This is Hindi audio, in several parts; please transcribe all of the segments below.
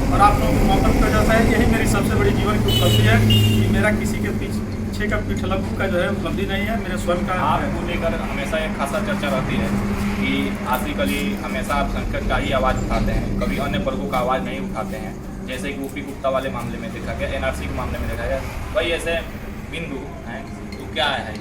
और आप लोगों को मौका की वजह से है। यही मेरी सबसे बड़ी जीवन की उपलब्धि है कि मेरा किसी के पीछे का पीठलगू का जो है उपलब्धि नहीं है, मेरे स्वयं का। आपको लेकर हमेशा एक खासा चर्चा रहती है कि आसिफ अली हमेशा अल्पसंख्यक का ही आवाज़ उठाते हैं, कभी अन्य वर्गों का आवाज़ नहीं उठाते हैं, जैसे कि ओपी गुप्ता वाले मामले में देखा गया, एनआरसी के मामले में देखा गया। वही ऐसे बिंदु हैं तो क्या है?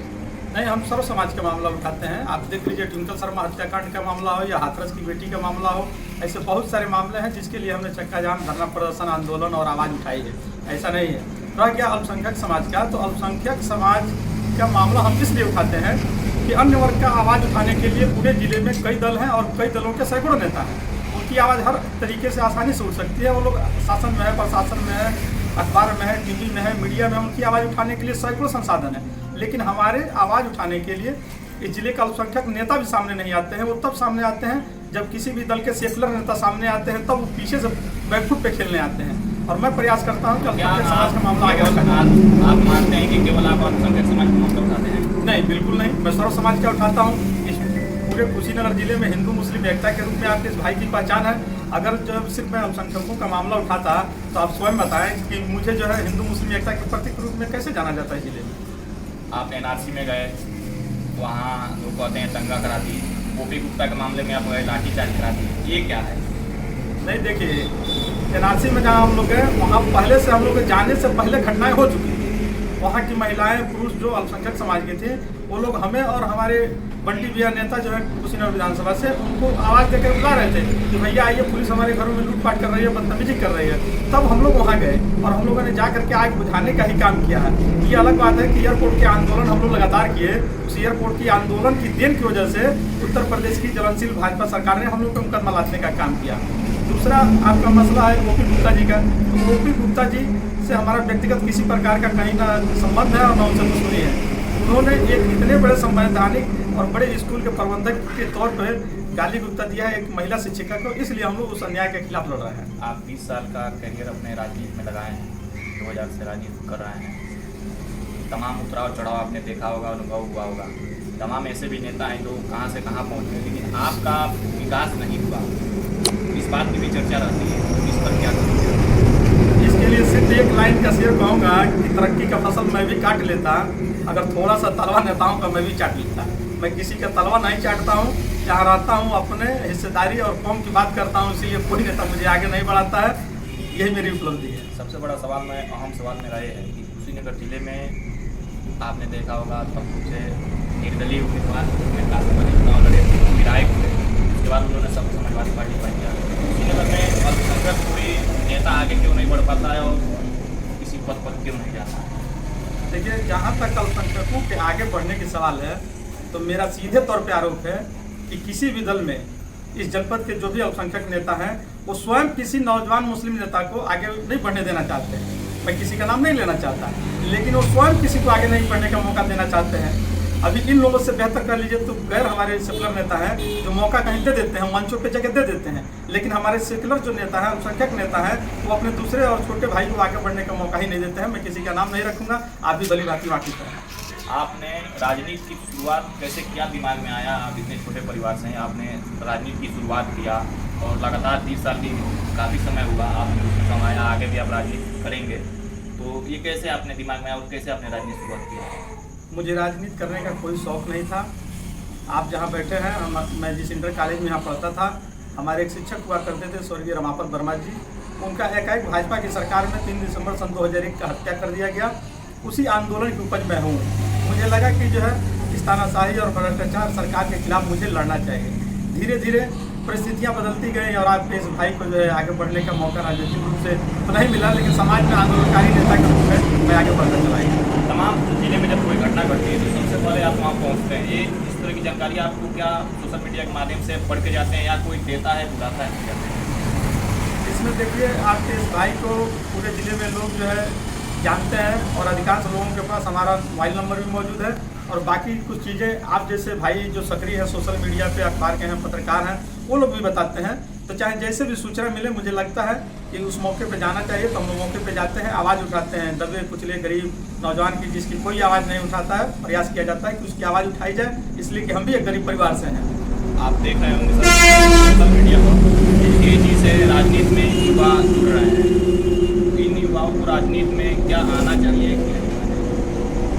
नहीं, हम सर्व समाज का मामला उठाते हैं। आप देख लीजिए, ट्विंकल शर्मा हत्याकांड का मामला हो या हाथरस की बेटी का मामला हो, ऐसे बहुत सारे मामले हैं जिसके लिए हमने चक्का जाम, धरना प्रदर्शन, आंदोलन और आवाज़ उठाई है। ऐसा नहीं है। रह गया अल्पसंख्यक समाज का, तो अल्पसंख्यक समाज का मामला हम इसलिए उठाते हैं कि अन्य वर्ग का आवाज़ उठाने के लिए पूरे जिले में कई दल हैं और कई दलों के सैकड़ों नेता हैं। उनकी आवाज़ हर तरीके से आसानी से उठ सकती है। वो लोग शासन में है, प्रशासन में है, अखबार में है, टीवी में है, मीडिया में, उनकी आवाज़ उठाने के लिए सैकड़ों संसाधन है। लेकिन हमारे आवाज़ उठाने के लिए इस जिले का अल्पसंख्यक नेता भी सामने नहीं आते हैं। वो तब सामने आते हैं जब किसी भी दल के सेकुलर नेता सामने आते हैं, तब वो पीछे से बैकफुट पे खेलने आते हैं। और मैं प्रयास करता हूँ कि अल्पसंख्यक समाज का मामला आगे बढ़े। आप मानते हैं कि केवल आप अल्पसंख्यक समाज का मामला उठाते हैं? नहीं, बिल्कुल नहीं। मैं सर्व समाज का उठाता हूँ। इस पूरे कुशीनगर जिले में हिंदू मुस्लिम एकता के रूप में आपके इस भाई की पहचान है। अगर जो सिर्फ मैं अल्पसंख्यकों का मामला उठाता तो आप स्वयं बताएं कि मुझे जो है हिंदू मुस्लिम एकता के प्रतीक रूप में कैसे जाना जाता है जिले में। आप एनआरसी में गए, वहाँ लोग कहते हैं दंगा करा दी। ओपी गुप्ता के मामले में आप गए, लाठीचार्ज करा दी। ये क्या है? नहीं, देखिए, एनआरसी में जहाँ हम लोग गए, वहाँ पहले से हम लोग जाने से पहले घटनाएं हो चुकी थी। वहाँ की महिलाएं, पुरुष जो अल्पसंख्यक समाज के थे, वो लोग हमें और हमारे बंटी भैया नेता जो है कुशीनगर विधानसभा से, उनको आवाज़ देकर बुला रहे थे कि भैया आइए, पुलिस हमारे घरों में लूटपाट कर रही है, बदतमीजी कर रही है। तब हम लोग वहाँ गए और हम लोगों ने जा करके आग बुझाने का ही काम किया है। ये अलग बात है कि एयरपोर्ट के आंदोलन हम लोग लगातार किए। उस एयरपोर्ट की आंदोलन की देन की वजह से उत्तर प्रदेश की ज्वलनशील भाजपा सरकार ने हम लोग पर मुकदमा लादने का काम किया। दूसरा आपका मसला है ओपी गुप्ता जी का। तो ओपी गुप्ता जी से हमारा व्यक्तिगत किसी प्रकार का कहीं ना संबंध है और ना उनसे दुश्मनी है। उन्होंने एक इतने बड़े संवैधानिक और बड़े स्कूल के प्रबंधक के तौर पर गाली गुप्ता दिया है एक महिला शिक्षिका को, इसलिए हम लोग उस अन्याय के खिलाफ लड़ रहे हैं। आप 20 साल का करियर अपने राजनीति में लगाए हैं, 2000 से राजनीति कर रहे हैं। तमाम उतराव चढ़ाव आपने देखा होगा, अनुभव हुआ होगा। तमाम ऐसे भी नेता हैं जो कहाँ से कहाँ पहुँच गए, लेकिन आपका विकास नहीं हुआ। इस बात की भी चर्चा रहती है, तो इस पर क्या करेंगे? इसके लिए सिर्फ एक लाइन का शेर कहूँगा कि तरक्की का फसल मैं भी काट लेता, अगर थोड़ा सा तलवा नेताओं का मैं भी चाट लेता। मैं किसी का तलवा नहीं चाटता हूँ, जहाँ रहता हूँ अपने हिस्सेदारी और कौम की बात करता हूँ, इसीलिए कोई नेता मुझे आगे नहीं बढ़ाता है। यही मेरी उपलब्धि है। सबसे बड़ा सवाल अहम सवाल मेरा ये है कि कुशीनगर जिले में आपने देखा होगा तब कुछ निर्दलीय उम्मीदवार चुनाव लड़े, विधायक हुए, उसके बाद उन्होंने सब समाजवादी पार्टी बन दिया। कुशीनगर में अल्पसंख्यक कोई नेता आगे क्यों नहीं बढ़ पाता है और किसी पद पर क्यों नहीं जाता है? देखिए, जहाँ तक अल्पसंख्यकों के आगे बढ़ने की सवाल है, तो मेरा सीधे तौर पे आरोप है कि किसी भी दल में इस जनपद के जो भी अल्पसंख्यक नेता हैं, वो स्वयं किसी नौजवान मुस्लिम नेता को आगे नहीं बढ़ने देना चाहते हैं। मैं किसी का नाम नहीं लेना चाहता, लेकिन वो स्वयं किसी को आगे नहीं बढ़ने का मौका देना चाहते हैं। अभी इन लोगों से बेहतर कर लीजिए तो गैर हमारे सेकुलर नेता हैं जो मौका कहीं दे देते हैं, मंचों पे जगह दे देते हैं, लेकिन हमारे सेकुलर जो नेता हैं, अल्पसंख्यक नेता हैं, वो अपने दूसरे और छोटे भाई को आगे बढ़ने का मौका ही नहीं देते हैं। मैं किसी का नाम नहीं रखूंगा, आप भी भली भांति वाकिफ हैं। आपने राजनीति की शुरुआत कैसे किया, दिमाग में आया? आप इतने छोटे परिवार से हैं, आपने राजनीति की शुरुआत किया और लगातार 30 साल की काफ़ी समय हुआ, आपने उसमें कमाया, आगे भी आप राजनीति करेंगे, तो ये कैसे आपने दिमाग में आया और कैसे आपने राजनीति शुरुआत किया? मुझे राजनीति करने का कोई शौक़ नहीं था। आप जहाँ बैठे हैं, मैं जिस इंटर कॉलेज में यहाँ पढ़ता था, हमारे एक शिक्षक हुआ करते थे स्वर्गीय रमापत वर्मा जी। उनका एकाएक भाजपा की सरकार में 3 दिसंबर सन 2001 का हत्या कर दिया गया। उसी आंदोलन की उपज में हूँ। मुझे लगा कि जो है इस तानाशाही और भ्रष्टाचार सरकार के खिलाफ मुझे लड़ना चाहिए। धीरे धीरे परिस्थितियाँ बदलती गई और आज इस भाई को जो है आगे बढ़ने का मौका राजनीतिक रूप से तो नहीं मिला, लेकिन समाज में आंदोलनकारी नेता के रूप में मैं आगे बढ़ना चलाएंगे। तमाम जिले में जब कोई घटना घटती है तो सबसे पहले आप वहाँ पहुँचते हैं। ये इस तरह की जानकारी आपको क्या सोशल मीडिया के माध्यम से पढ़ के जाते हैं या कोई देता है, बुलाता है? इसमें देखिए, आपके इस भाई को पूरे जिले में लोग जो है जानते हैं और अधिकांश लोगों के पास हमारा मोबाइल नंबर भी मौजूद है और बाकी कुछ चीज़ें आप जैसे भाई जो सक्रिय हैं सोशल मीडिया पे, अखबार के हैं, पत्रकार हैं, वो लोग भी बताते हैं। तो चाहे जैसे भी सूचना मिले, मुझे लगता है कि उस मौके पे जाना चाहिए, तो हम लोग मौके पे जाते हैं, आवाज़ उठाते हैं। दबे कुचले गरीब नौजवान की जिसकी कोई आवाज़ नहीं उठाता है, प्रयास किया जाता है कि उसकी आवाज़ उठाई जाए, इसलिए कि हम भी एक गरीब परिवार से हैं। आप देख रहे होंगे सोशल मीडिया पर तेजी से राजनीति में युवा जुड़ रहे हैं, इन युवाओं को राजनीति में क्या आना चाहिए?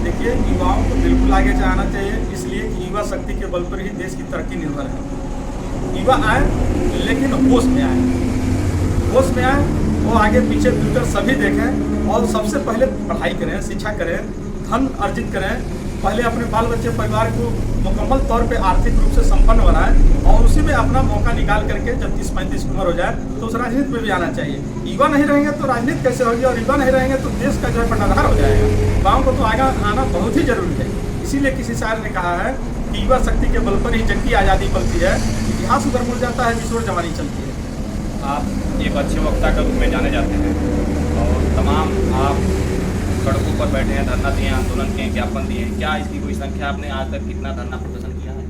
देखिए, युवाओं को बिल्कुल आगे जाना चाहिए, इसलिए कि युवा शक्ति के बल पर ही देश की तरक्की निर्भर है। युवा आए लेकिन होश में आए, होश में आए, वो आगे पीछे फ्यूचर सभी देखें और सबसे पहले पढ़ाई करें, शिक्षा करें, धन अर्जित करें। पहले अपने बाल बच्चे परिवार को मुकम्मल तौर पे आर्थिक रूप से संपन्न बनाएं और उसी में अपना मौका निकाल करके जब 30-35 उम्र हो जाए तो उस राजनीति में भी आना चाहिए। युवा नहीं रहेंगे तो राजनीति कैसे होगी, और युवा नहीं रहेंगे तो देश का जो है पटाधार हो जाएगा। युवाओं को तो आगे आना बहुत ही जरूरी है। इसीलिए किसी शायर ने कहा है कि युवा शक्ति के बल पर ही जग की आज़ादी पलती है, इतिहास उधर मुड़ जाता है, विश्व जमानी चलती है। आप एक अच्छे वक्ता के रूप में जाने जाते हैं और तमाम आप सड़कों पर बैठे हैं, धरना दिए, आंदोलन किए, ज्ञापन दिए। क्या इसकी कोई संख्या आपने आज तक कितना धरना प्रदर्शन किया है?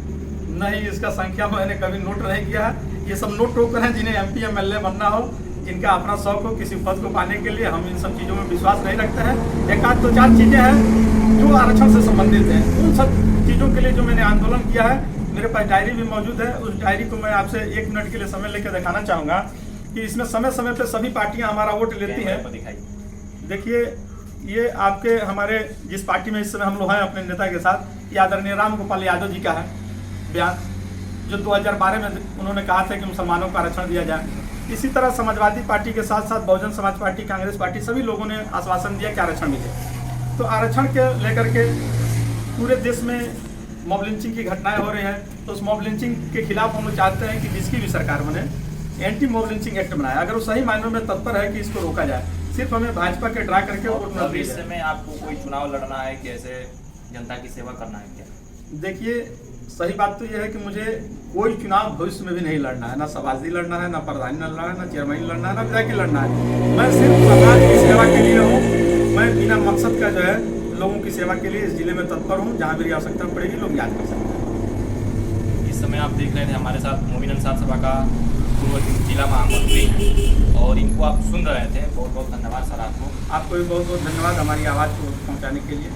नहीं, इसका संख्या मैंने कभी नोट नहीं किया है। ये सब नोट टोकर हैं जिन्हें MP MLA बनना हो, जिनका अपना शौक हो किसी पद को पाने के लिए। हम इन सब चीज़ों में विश्वास नहीं रखते हैं। एक आध दो चार चीज़ें हैं जो आरक्षण से संबंधित हैं, उन सब चीज़ों के लिए जो मैंने आंदोलन किया है, मेरे पास डायरी भी मौजूद है। उस डायरी को मैं आपसे 1 मिनट के लिए समय लेकर दिखाना चाहूँगा कि इसमें समय समय पर सभी पार्टियाँ हमारा वोट लेती हैं। देखिए, ये आपके हमारे जिस पार्टी में इस समय हम लोग हैं अपने नेता के साथ, ये आदरणीय राम गोपाल यादव जी का है बयान, जो 2012 में उन्होंने कहा था कि मुसलमानों को आरक्षण दिया जाए। इसी तरह समाजवादी पार्टी के साथ साथ बहुजन समाज पार्टी, कांग्रेस पार्टी, सभी लोगों ने आश्वासन दिया कि आरक्षण मिले। तो आरक्षण के लेकर के पूरे देश में मॉब लिंचिंग की घटनाएं हो रही हैं, तो उस मॉब लिंचिंग के खिलाफ हम लोग चाहते हैं कि जिसकी भी सरकार बने एंटी मॉब लिंचिंग एक्ट बनाए, अगर वो सही मायनों में तत्पर है कि इसको रोका जाए। सिर्फ हमें भाजपा के ड्रा करके वोट न दिया भविष्य में आपको कोई चुनाव लड़ना है, कैसे जनता की सेवा करना है क्या? देखिए, सही बात तो यह है कि मुझे कोई चुनाव भविष्य में भी नहीं लड़ना है, ना सभापति लड़ना है, ना प्रधानी लड़ना है, ना चेयरमैन लड़ना है, ना विधायक लड़ना है। मैं सिर्फ समाज की सेवा के लिए हूँ। मैं बिना मकसद का जो है लोगों की सेवा के लिए इस जिले में तत्पर हूँ। जहाँ मेरी आवश्यकता पड़ेगी लोग याद कर सकते हैं। इस समय आप देख रहे थे हमारे साथ मोमिन अंसार सभा का जिला महामंत्री हैं और इनको आप सुन रहे थे। बहुत बहुत धन्यवाद सर आपको। आपको भी बहुत बहुत धन्यवाद हमारी आवाज़ को पहुँचाने के लिए।